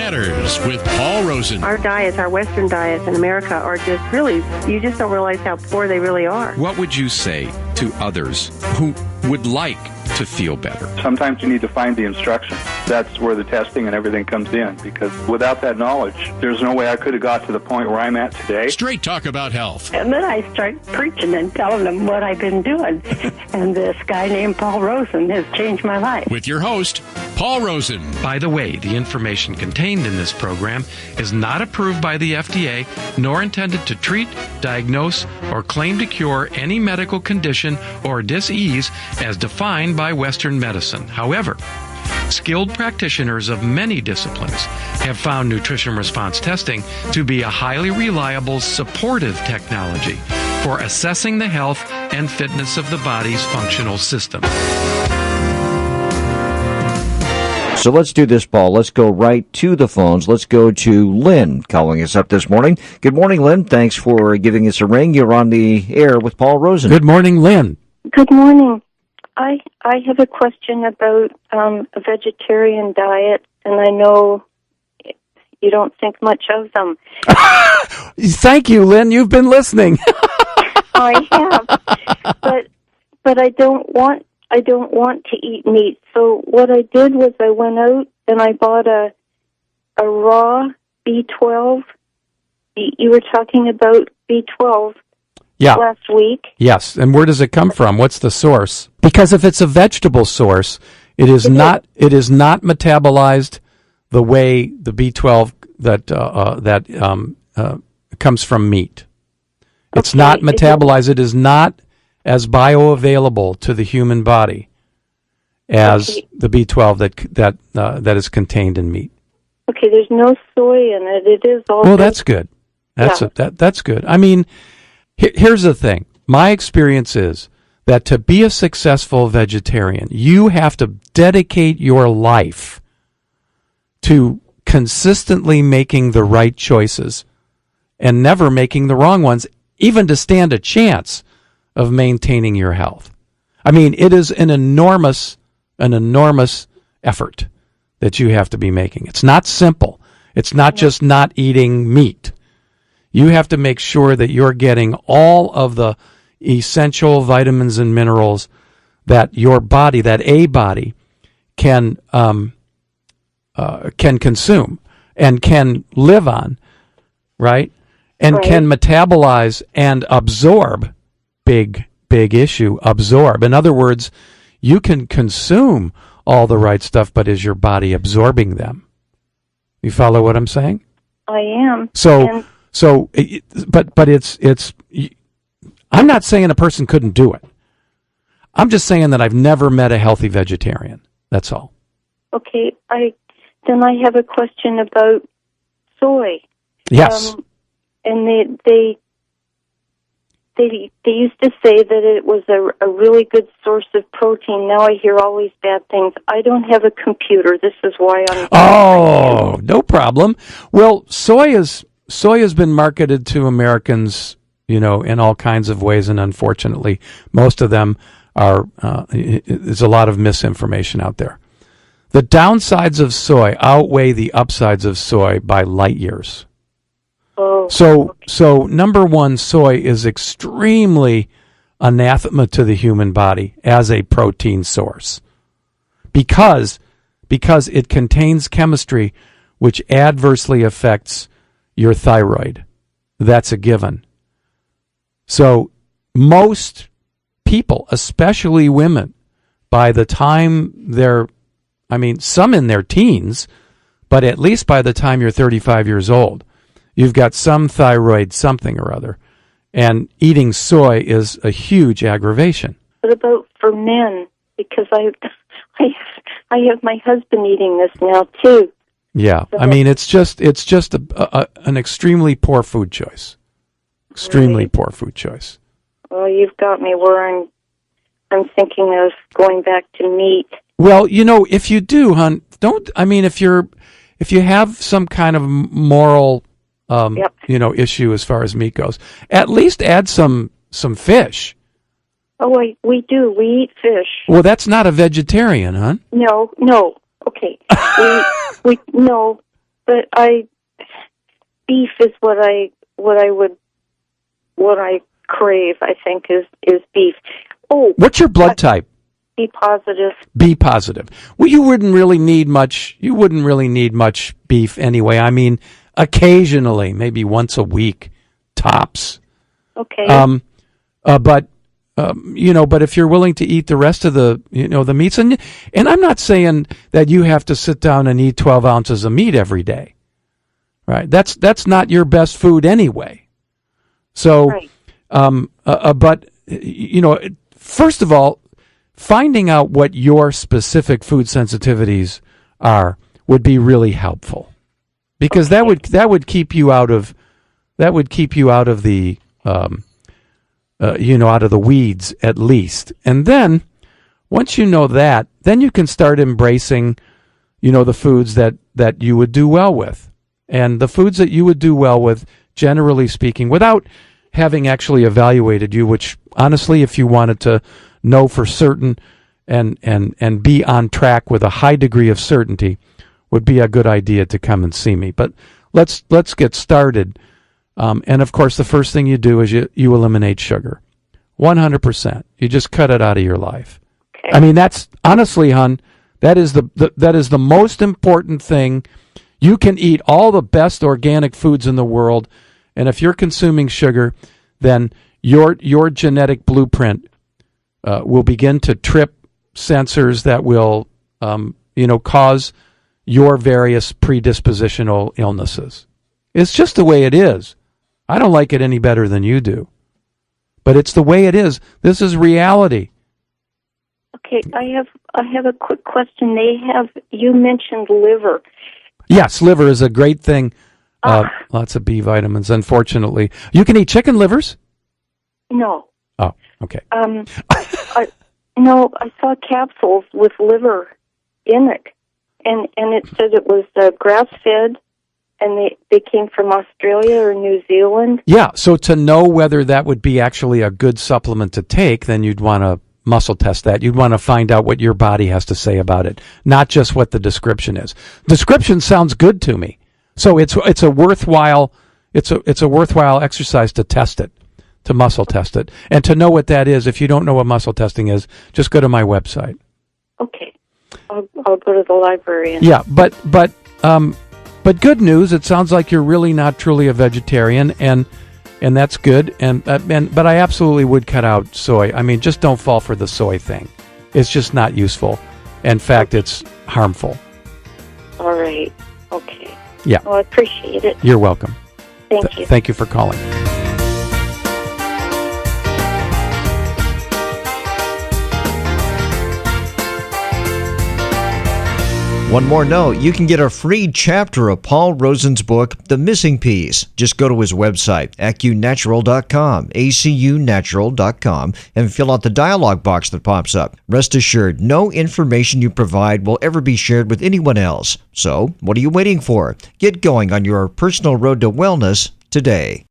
Matters with Paul Rosen. Our diets, our Western diets in America are just really, you just don't realize how poor they really are. What would you say to others who would like to feel better? Sometimes you need to find the instruction. That's where the testing and everything comes in, because without that knowledge, there's no way I could have got to the point where I'm at today. Straight talk about health. And then I start preaching and telling them what I've been doing. And this guy named Paul Rosen has changed my life. With your host, Paul Rosen. By the way, the information contained in this program is not approved by the FDA, nor intended to treat, diagnose, or claim to cure any medical condition or disease as defined by Western medicine. However, skilled practitioners of many disciplines have found nutrition response testing to be a highly reliable, supportive technology for assessing the health and fitness of the body's functional system. So let's do this, Paul. Let's go right to the phones. Let's go to Lynn calling us up this morning. Good morning, Lynn. Thanks for giving us a ring. You're on the air with Paul Rosen. Good morning, Lynn. Good morning. I have a question about a vegetarian diet, and I know you don't think much of them. Thank you, Lynn. You've been listening. I have, but I don't want to eat meat. So what I did was I went out and I bought a raw B12. You were talking about B12. Yeah. Last week. Yes, and where does it come from? What's the source? Because if it's a vegetable source, it is not metabolized the way the B12 that comes from meat. It's not metabolized. It is not as bioavailable to the human body as the B12 that is contained in meat. Okay, there's no soy in it. It is all. Well, that's good. That's good. I mean, here's the thing. My experience is that to be a successful vegetarian, you have to dedicate your life to consistently making the right choices and never making the wrong ones, even to stand a chance of maintaining your health. I mean, it is an enormous effort that you have to be making. It's not simple. It's not just not eating meat. You have to make sure that you're getting all of the essential vitamins and minerals that your body, that a body, can consume and can live on, right? And can metabolize and absorb. Big issue. Absorb. In other words, you can consume all the right stuff, but is your body absorbing them? You follow what I'm saying? I am. But it's. I'm not saying a person couldn't do it. I'm just saying that I've never met a healthy vegetarian. That's all. Okay. I have a question about soy. Yes. And they used to say that it was a really good source of protein. Now I hear all these bad things. I don't have a computer. This is why I'm... Oh, no problem. Well, soy has been marketed to Americans, in all kinds of ways, and unfortunately, most of them are, there's a lot of misinformation out there. The downsides of soy outweigh the upsides of soy by light years. Oh, so number one, soy is extremely anathema to the human body as a protein source because it contains chemistry which adversely affects your thyroid. That's a given. So most people, especially women, by the time some in their teens, but at least by the time you're 35 years old, you've got some thyroid something or other, and eating soy is a huge aggravation. What about for men? Because I have my husband eating this now too. Yeah, so, I mean it's just an extremely poor food choice. Extremely poor food choice. Well, you've got me where I'm thinking of going back to meat. Well, if you do, hon, if you have some kind of moral issue as far as meat goes, at least add some fish. Oh, we do. We eat fish. Well, that's not a vegetarian, huh? No. Okay. No. but beef is what I crave. I think is beef. Oh, What's your blood type? B positive. B positive. Well, you wouldn't really need much. You wouldn't really need much beef anyway. I mean, occasionally, maybe once a week, tops. Okay. But if you're willing to eat the rest of the meats, and I'm not saying that you have to sit down and eat 12 ounces of meat every day, right? That's not your best food anyway. So, right. But first of all, finding out what your specific food sensitivities are would be really helpful, because that would keep you out of the out of the weeds at least. And then once you know that, then you can start embracing the foods that you would do well with. And the foods that you would do well with, generally speaking, without having actually evaluated you, which honestly, if you wanted to know for certain and be on track with a high degree of certainty, would be a good idea to come and see me. But let's get started. And of course, the first thing you do is you eliminate sugar. 100%. You just cut it out of your life. Okay. I mean, that's honestly, hon, that is the most important thing. You can eat all the best organic foods in the world, and if you're consuming sugar, then your genetic blueprint will begin to trip sensors that will cause your various predispositional illnesses. It's just the way it is. I don't like it any better than you do, but it's the way it is. This is reality. Okay, I have a quick question. You mentioned liver. Yes, liver is a great thing. Lots of B vitamins, unfortunately. You can eat chicken livers? No. Oh, okay. I saw capsules with liver in it, and it said it was grass-fed, and they came from Australia or New Zealand. Yeah, so to know whether that would be actually a good supplement to take, then you'd want to muscle test that. You'd want to find out what your body has to say about it, not just what the description is. Description sounds good to me, so it's a worthwhile exercise to test it, to muscle test it, and to know what that is. If you don't know what muscle testing is, just go to my website. Okay, I'll go to the library. Yeah, but good news. It sounds like you're really not truly a vegetarian, and that's good. But I absolutely would cut out soy. I mean, just don't fall for the soy thing. It's just not useful. In fact, it's harmful. All right. Okay. Yeah. Well, I appreciate it. You're welcome. Thank you. Thank you for calling. One more note, you can get a free chapter of Paul Rosen's book, The Missing Piece. Just go to his website, acunatural.com, acunatural.com, and fill out the dialog box that pops up. Rest assured, no information you provide will ever be shared with anyone else. So, what are you waiting for? Get going on your personal road to wellness today.